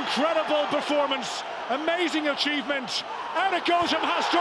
incredible performance, amazing achievement, and it goes from Hastoy.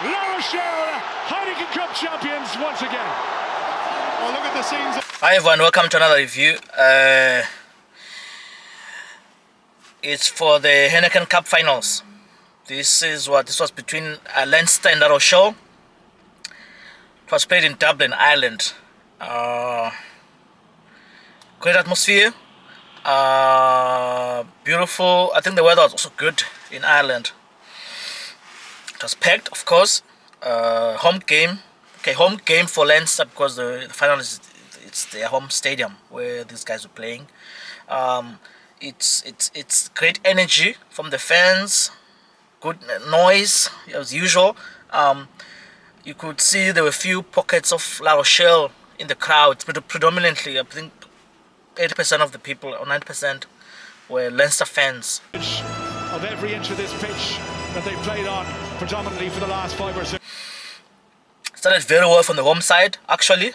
La Rochelle, Heineken Cup champions once again. Oh, look at the scenes. Hi everyone, welcome to another review. It's for the Heineken Cup finals. This was between Leinster and La Rochelle. It was played in Dublin, Ireland. Great atmosphere. Beautiful. I think the weather was also good in Ireland. It was packed, of course. Home game. Okay, home game for Leinster because the final it's their home stadium where these guys were playing. It's great energy from the fans. Good noise as usual. You could see there were a few pockets of La Rochelle in the crowd, but predominantly I think 80% of the people or 90% were Leinster fans. Of every inch of this pitch that they played on predominantly for the last 5 or 6. Started very well from the home side actually.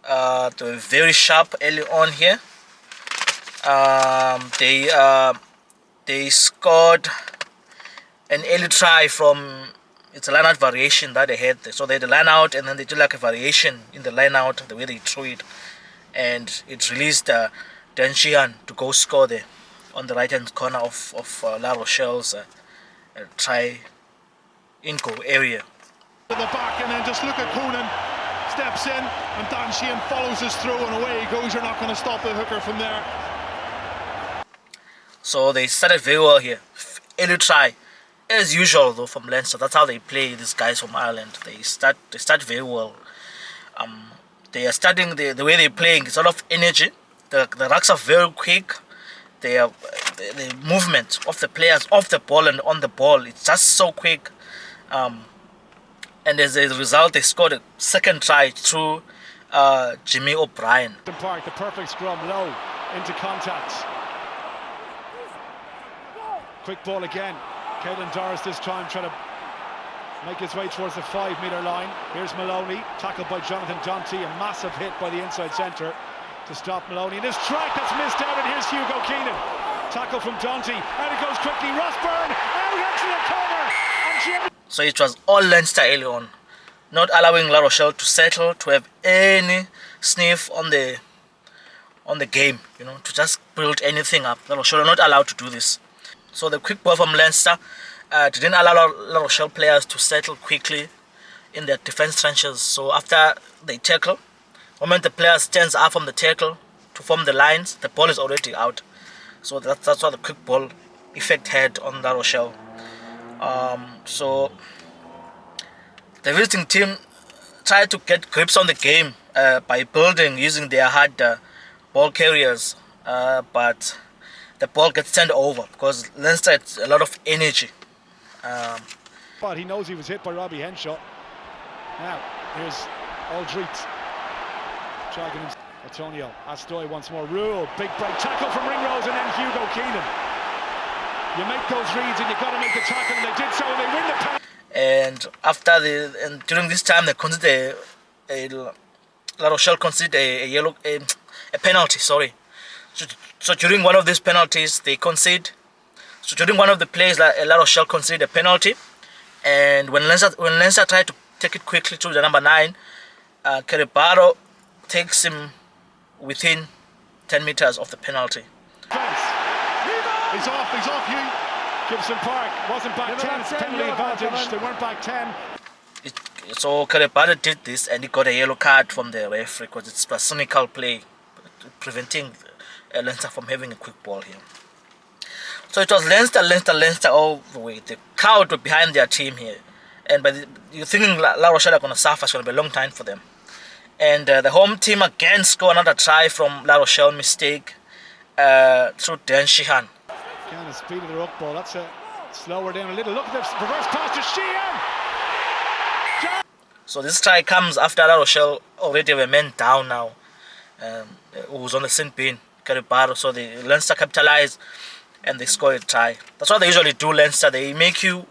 They were very sharp early on here. They scored an early try from, it's a line out variation that they had. So they had a line out and then they did like a variation in the line out, the way they threw it, and it released Dan Sheehan to go score there on the right hand corner of La Rochelle's try in goal area. To the back, and then just look at Coonan steps in and Dan Sheehan follows us through and away he goes. You're not going to stop the hooker from there. So they started very well here. Early try, as usual though from Leinster. That's how they play, these guys from Ireland. They start very well. They are starting the way they're playing. It's a lot of energy. The rucks are very quick. The movement of the players off the ball and on the ball, it's just so quick. And as a result, they scored a second try through Jimmy O'Brien. The perfect scrum, low into contact. Quick ball again. Caelan Doris this time trying to make his way towards the 5-metre line. Here's Maloney, tackled by Jonathan Donty. A massive hit by the inside centre to stop Maloney. And this track that's missed out, and here's Hugo Keenan. Tackle from Donty, out it goes quickly. Rossburn out into the corner. And Jimmy. So it was all Leinster early on, not allowing La Rochelle to settle, to have any sniff on the game, to just build anything up. La Rochelle are not allowed to do this. So the quick ball from Leinster didn't allow La Rochelle players to settle quickly in their defense trenches. So after they tackle, the moment the player stands up from the tackle to form the lines, the ball is already out. So that's what the quick ball effect had on La Rochelle. So the visiting team tried to get grips on the game by building using their hard ball carriers, but the ball gets turned over because Leinster had a lot of energy. But he knows he was hit by Robbie Henshaw. Now here's Aldrit dragging him. Antonio Hastoy once more. Rule, big break tackle from Ringrose, and then Hugo Keenan. You make those reads and you've got to make the tackle, and they did so, and they win the penalty. And during this time they conceded La Rochelle conceded a penalty. Sorry. So during one of these penalties they concede. So during one of the plays, La Rochelle conceded a penalty, and when Leinster tried to take it quickly to the number 9, Keribaro takes him within 10 meters of the penalty. He's off, Hugh. Gibson Park wasn't back 10, it's penalty advantage, they weren't back 10. So Keribaro did this and he got a yellow card from the referee because it's a cynical play, preventing Leinster from having a quick ball here. So it was Leinster all the way. The crowd were behind their team here. And you're thinking La Rochelle are going to suffer, it's going to be a long time for them. And the home team again scored another try from La Rochelle mistake through Dan Sheehan. Again, the speed of the ruck ball, that's slower down a little. Look at the reverse pass to Sheehan! So this try comes after La Rochelle already were men down now. Who was on the sin bin, Keribaro. So the Leinster capitalized and they scored a try. That's what they usually do, Leinster. They make you,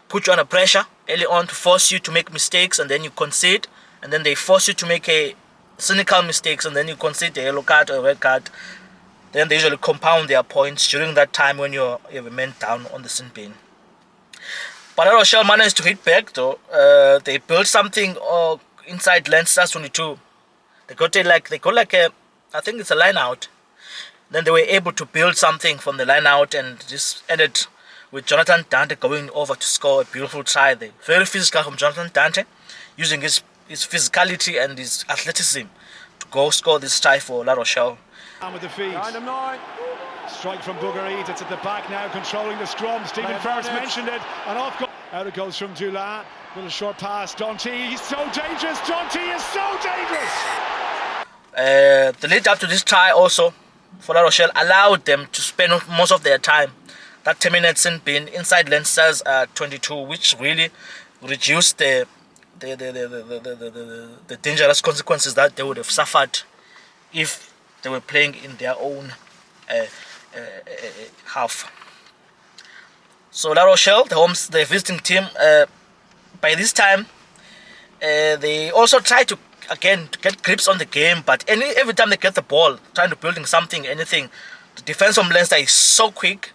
put you under pressure early on to force you to make mistakes, and then you concede, and then they force you to make a cynical mistakes, and then you concede a yellow card or a red card then they usually compound their points during that time when you have a man down on the sin bin. But Rochelle managed to hit back though. They built something inside Leinster's 22. They got a I think it's a line out. Then they were able to build something from the line out, and this ended with Jonathan Dante going over to score a beautiful try there. Very physical from Jonathan Dante, using his physicality and his athleticism to go score this try for La Rochelle. And with the feed. Strike from Booger Eid. It's at the back now, controlling the scrum. Stephen Ferris mentioned it. And off goes. Out it goes from Dula. Little short pass. Dante, he's so dangerous. Dante is so dangerous. The lead up to this try also for La Rochelle allowed them to spend most of their time, that 10 minutes in being inside Leinster's 22, which really reduced the dangerous consequences that they would have suffered if they were playing in their own half. So La Rochelle, the visiting team, by this time they also try to again to get grips on the game, but every time they get the ball, trying to building something, anything, the defense from Leinster is so quick.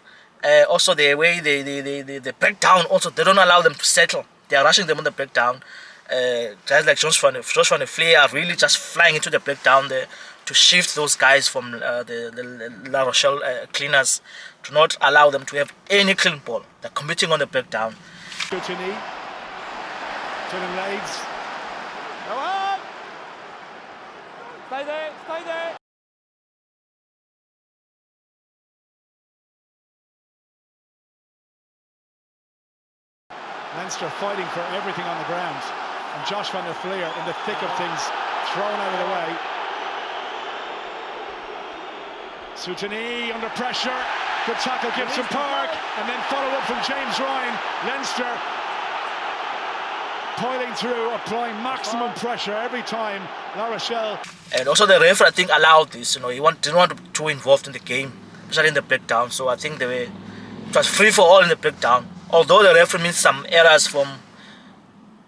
Also the way they break down, also they don't allow them to settle. They are rushing them on the breakdown. Guys like Josh van der Fleer are really just flying into the breakdown there to shift those guys from the La Rochelle cleaners, to not allow them to have any clean ball. They're committing on the breakdown. Good to knee. Turning legs. Go on! Stay there, stay there! Leinster fighting for everything on the ground. And Josh van der Fleer in the thick of things, thrown out of the way. Soutani under pressure. Good tackle, Gibson Park, and then follow up from James Ryan. Leinster piling through, applying maximum pressure every time. La Rochelle. And also the referee, I think, allowed this. He didn't want to be too involved in the game, especially in the breakdown. So I think it was free for all in the breakdown. Although the referee made some errors from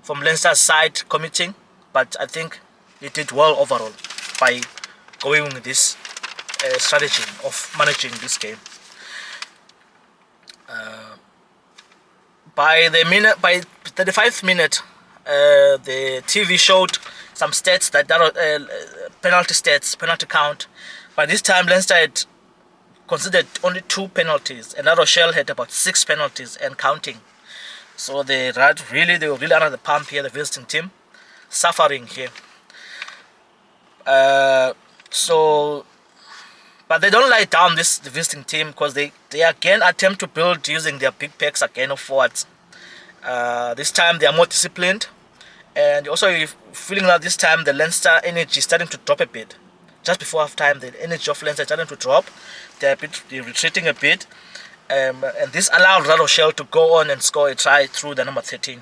Leinster's side committing, but I think he did well overall by going with this strategy of managing this game. By the 35th minute, the TV showed some stats that penalty count. By this time, Leinster had considered only 2 penalties, and La Rochelle had about 6 penalties and counting. So they were really under the pump here, the visiting team, suffering here. But they don't lie down, the visiting team, because they again attempt to build using their big packs again of forwards. This time they are more disciplined, and also you're feeling that this time the Leinster energy is starting to drop a bit. Just before half time, the energy of Leinster is starting to drop. They're retreating a bit, and this allowed La Rochelle to go on and score a try through the number 13.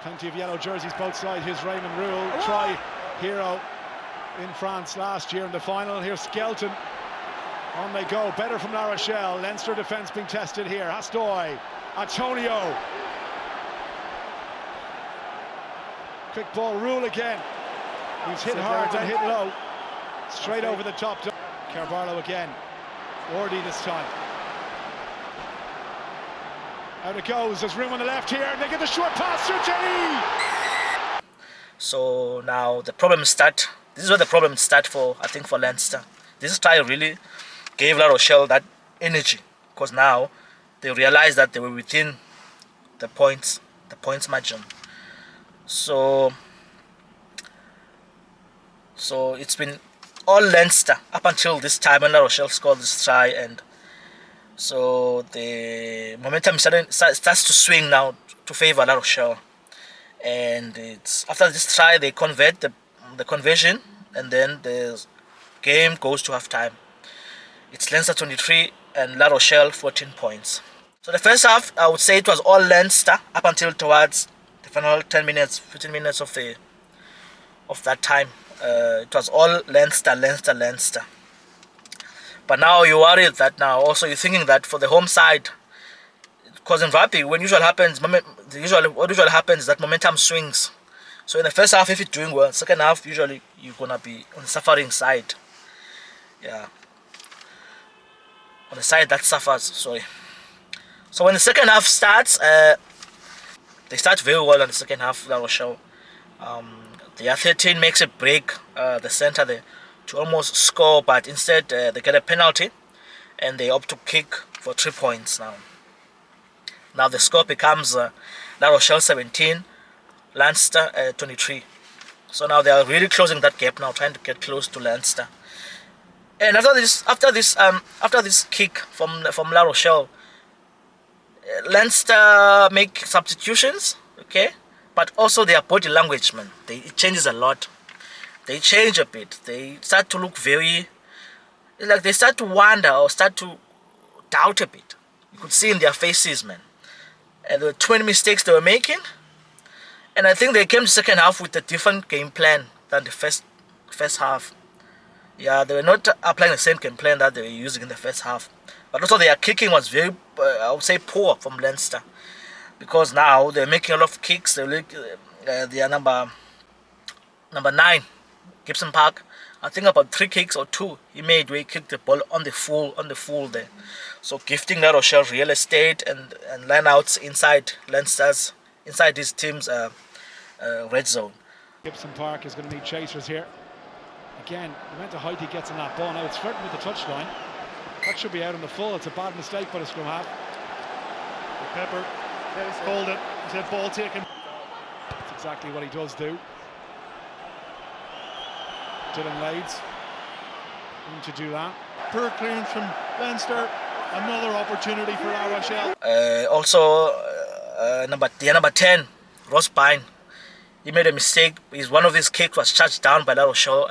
Plenty of yellow jerseys both sides. Here's Raymond Rule, try hero in France last year in the final. Here's Skelton. On they go. Better from La Rochelle. Leinster defence being tested here. Hastoy. Antonio. Quick ball. Rule again. He's hit hard and hit low. Straight over the top. Carbarlo again. Wardy this time. Out it goes. There's room on the left here. They get the short pass to Jenny. So now the problems start. This is where the problems start for, I think, for Leinster. This try really gave La Rochelle that energy, because now they realized that they were within the points margin. So it's been all Leinster up until this time when La Rochelle scored this try, and so the momentum starts to swing now to favor La Rochelle. And it's after this try they convert the conversion, and then the game goes to half time. It's Leinster 23 and La Rochelle 14 points. So the first half, I would say it was all Leinster up until towards the final 15 minutes of that time. It was all Leinster. But now you're worried that now also you're thinking that for the home side, because in rugby, what usually happens is that momentum swings. So in the first half, if you're doing well, second half usually you're gonna be on the suffering side. Yeah, on the side that suffers. Sorry. So when the second half starts, they start very well in the second half. La Rochelle. The 13 makes a break, the center there, to almost score, but instead they get a penalty, and they opt to kick for 3 points now. Now the score becomes La Rochelle 17, Leinster 23. So now they are really closing that gap now, trying to get close to Leinster. And after this kick from La Rochelle, Leinster make substitutions, okay, but also their body language, man, it changes a lot. They change a bit. They start to look very, like they start to wonder or start to doubt a bit. You could see in their faces, man. And there were 20 mistakes they were making. And I think they came to second half with a different game plan than the first half. Yeah, they were not applying the same game plan that they were using in the first half. But also their kicking was very, I would say, poor from Leinster. Because now they're making a lot of kicks. They are number 9, Gibson Park. I think about 3 kicks or 2 he made where he kicked the ball on the full there. So gifting La Rochelle real estate and line outs inside Leinster's, inside his team's red zone. Gibson Park is going to need chasers here. Again, the amount of height he gets on that ball. Now it's flirting with the touchline. That should be out on the full. It's a bad mistake by the scrum half. Pepper called it. He said ball taken. That's exactly what he does do. Dylan Lades going to do that. Poor clearance from Leinster. Another opportunity for La Rochelle. Also, number 10, Ross Pine. He made a mistake. One of his kicks was charged down by La Rochelle.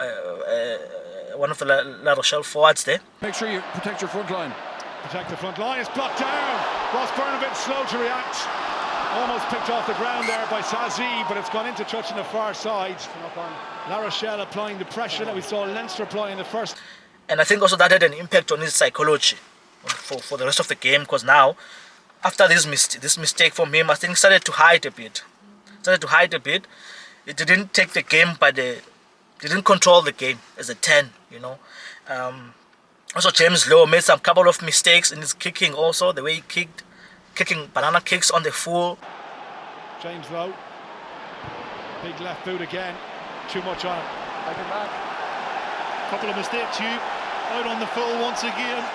One of the La Rochelle forwards there. Make sure you protect your front line. Protect the front line. It's blocked down. Ross Byrne a bit slow to react. Almost picked off the ground there by Sazi, but it's gone into touch on the far side. La Rochelle applying the pressure that we saw Leinster applying the first. And I think also that had an impact on his psychology for the rest of the game, because now, after this mistake from him, I think started to hide a bit. It didn't take the game didn't control the game as a 10, you know. Also James Lowe made some couple of mistakes in his kicking also, the way he kicking banana kicks on the full. James Lowe, big left boot again, too much on it. Couple of mistakes, Hugh. Out on the full once again.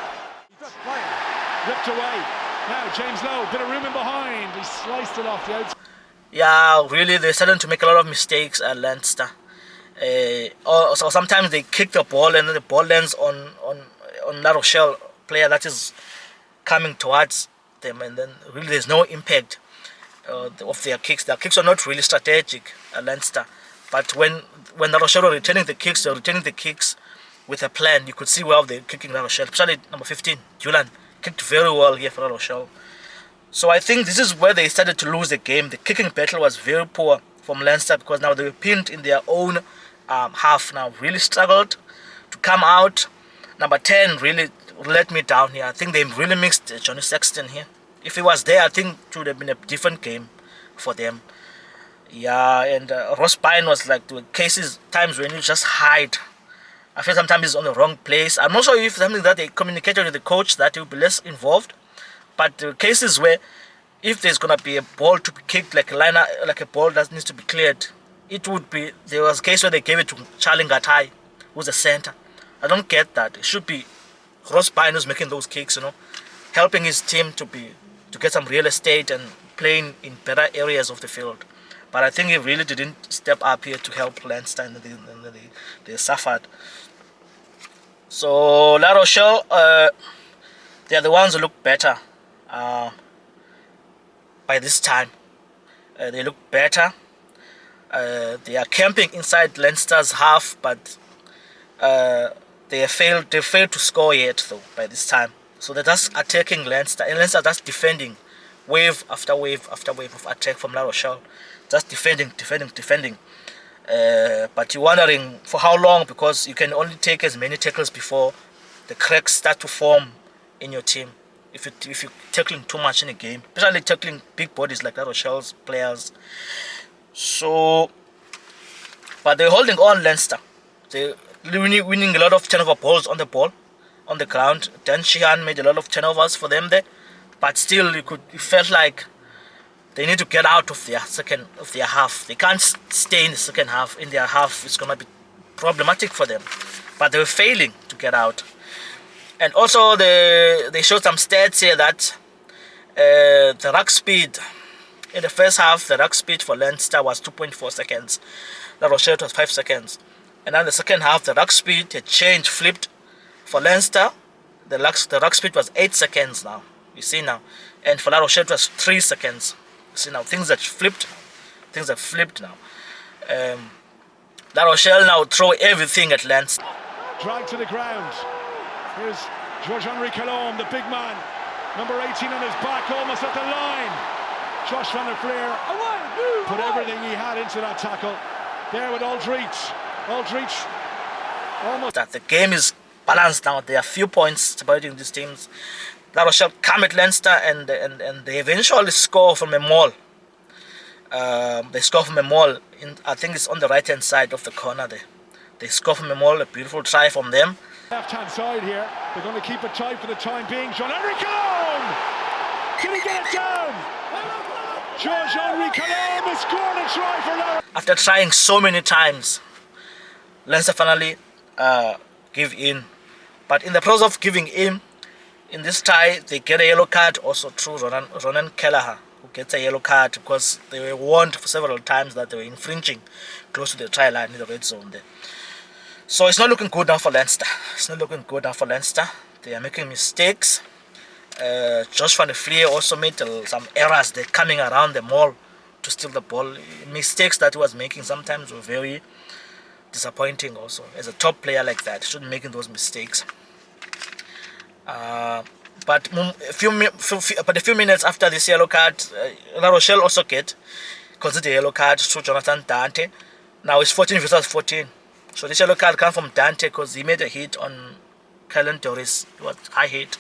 Ripped away. Now James Lowe, bit of room in behind. He sliced it off the outside. Yeah, really, they're starting to make a lot of mistakes at Leinster. So sometimes they kick the ball and then the ball lands on La Rochelle player that is coming towards them, and then really there's no impact of their kicks. Their kicks are not really strategic at Leinster. But when La Rochelle were returning the kicks, they're returning the kicks with a plan. You could see well they're kicking La Rochelle, especially number 15, Julian, kicked very well here for La Rochelle. So I think this is where they started to lose the game. The kicking battle was very poor from Leinster, because now they were pinned in their own half now. Really struggled to come out. Number 10 really let me down here. I think they really mixed Johnny Sexton here. If he was there, I think it would have been a different game for them. Yeah, and Ross Pine was like, there were times when you just hide. I feel sometimes he's on the wrong place. I'm not sure if something that they communicated with the coach that he will be less involved. But the cases where if there's gonna be a ball to be kicked, like a ball that needs to be cleared, it would be. There was a case where they gave it to Charlie Ngatai, who's a center. I don't get that. It should be Ross Pine who's making those kicks, you know, helping his team to get some real estate and playing in better areas of the field. But I think he really didn't step up here to help Leinster, and they suffered. So La Rochelle, they are the ones who look better by this time. They look better. They are camping inside Leinster's half, but they failed to score yet though by this time. So they're just attacking Leinster, and Leinster just defending wave after wave after wave of attack from La Rochelle. Just defending. But you're wondering for how long, because you can only take as many tackles before the cracks start to form in your team. If you're tackling too much in a game, especially tackling big bodies like La Rochelle's players. So, but they're holding on, Leinster. winning a lot of turnover balls on the ground. Dan Sheehan made a lot of turnovers for them there, but still it felt like they need to get out of their half. They can't stay in the second half. In their half, it's gonna be problematic for them. But they were failing to get out. And also they showed some stats here that the ruck speed in the first half, the ruck speed for Leinster was 2.4 seconds. La Rochelle was 5 seconds. And then the second half, the ruck speed had changed, flipped. For Leinster, the ruck speed was 8 seconds now. You see now. And for La Rochelle, it was 3 seconds. You see now, things have flipped. Things have flipped now. La Rochelle now throw everything at Leinster. Dragged to the ground. Here's George-Henri Calome, the big man. Number 18 on his back, almost at the line. Josh van der Fleer put everything he had into that tackle. There with Aldridge. Aldridge almost. That the game is balanced now. There are few points separating these teams. La Rochelle come at Leinster and they eventually score from a maul. They score from a maul. I think it's on the right hand side of the corner there. They score from a maul, a beautiful try from them. Left hand side here. They're going to keep it tight for the time being. George-Henri Calome! Can he get it down? George-Henri Calome has scored a try for Leinster. After trying so many times, Leinster finally give in. But in the process of giving in this tie, they get a yellow card also through Ronan Kelleher, who gets a yellow card because they were warned for several times that they were infringing close to the try line in the red zone there. So it's not looking good now for Leinster. It's not looking good now for Leinster. They are making mistakes. Josh van der Fleer also made some errors. They're coming around the maul to steal the ball. Mistakes that he was making sometimes were very disappointing also. As a top player like that, shouldn't be making those mistakes. But a few minutes after this yellow card, La Rochelle also considered a yellow card through Jonathan Dante. Now it's 14 versus 14. So this yellow card comes from Dante because he made a hit on Kylan Doris. It was high hit.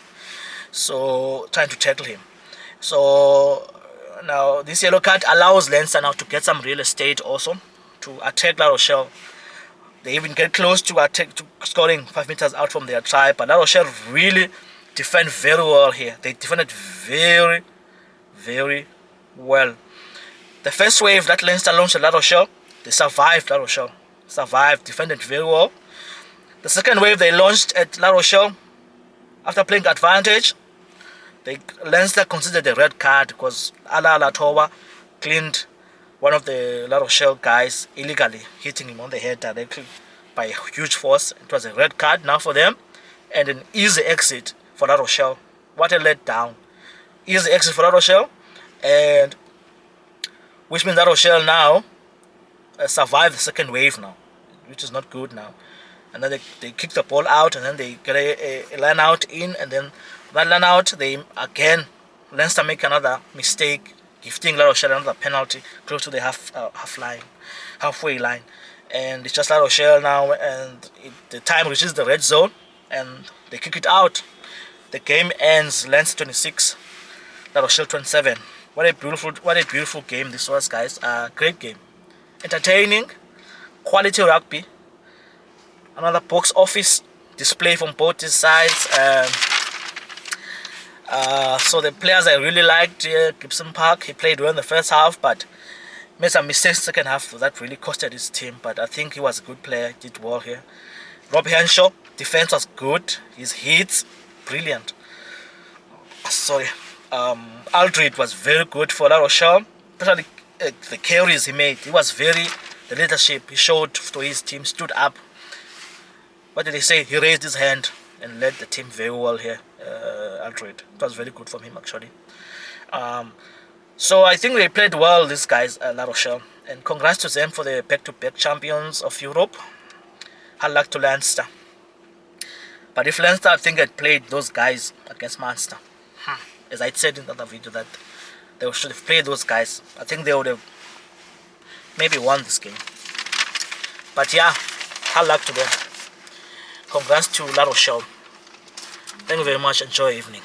So trying to tackle him. So now this yellow card allows Leinster now to get some real estate also to attack La Rochelle. They even get close to scoring 5 meters out from their try. But La Rochelle really defend very well here. They defended very, very well. The first wave that Leinster launched at La Rochelle, they survived La Rochelle. Survived, defended very well. The second wave they launched at La Rochelle, after playing advantage, Leinster considered a red card because Ala Latowa cleaned one of the La Rochelle guys illegally, hitting him on the head directly by huge force. It was a red card now for them and an easy exit for La Rochelle. What a letdown. Easy exit for La Rochelle, and which means La Rochelle now survive the second wave now, which is not good now. And then they kick the ball out, and then they get a line out in, and then that line out, they again Leinster make another mistake, gifting La Rochelle another penalty close to the halfway line, and it's just La Rochelle now, and the time reaches the red zone, and they kick it out. The game ends. Leinster 26, La Rochelle 27. What a beautiful game this was, guys. Great game. Entertaining, quality rugby, another box office display from both these sides. So the players I really liked here, Gibson Park, he played well in the first half, but made some mistakes in the second half, so that really costed his team. But I think he was a good player, he did well here. Rob Henshaw, defense was good, his hits, brilliant. Aldridge was very good for La Rochelle, especially the carries he made. The leadership he showed to his team, stood up. What did he say? He raised his hand and led the team very well here, Aldridge. It was very good from him, actually. So I think they played well, these guys, La Rochelle. And congrats to them for the back-to-back champions of Europe. Hard luck to Leinster. But if Leinster, I think, had played those guys against Munster, as I said in the other video, that they should have played those guys, I think they would have maybe won this game. But yeah, hard luck to them. Congrats to La Rochelle. Thank you very much. Enjoy your evening.